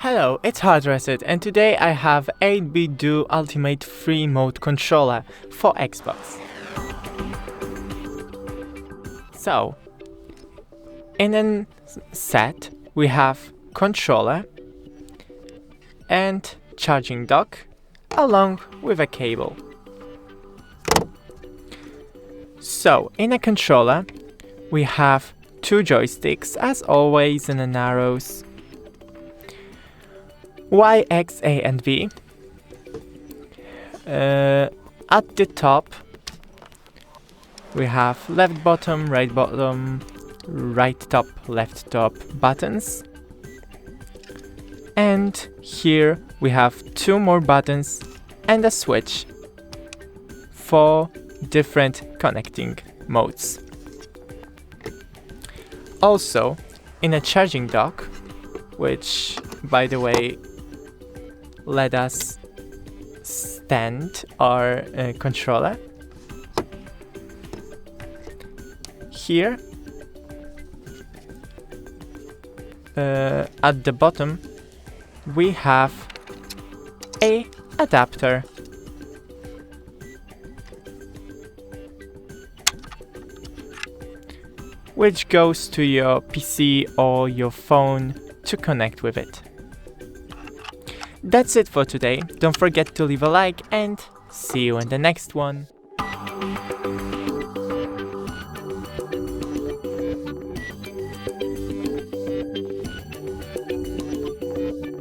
Hello, it's HardReset, and today I have 8BitDo Ultimate Free Mode Controller for Xbox. So, in a set we have controller and charging dock along with a cable. So, in a controller we have two joysticks as always and the arrows Y, X, A and V. At the top we have left bottom, right top, left top buttons. And here we have two more buttons and a switch for different connecting modes. Also, in a charging dock, which by the way let us stand our controller. Here at the bottom we have a adapter which goes to your PC or your phone to connect with it. That's it for today. Don't forget to leave a like and see you in the next one.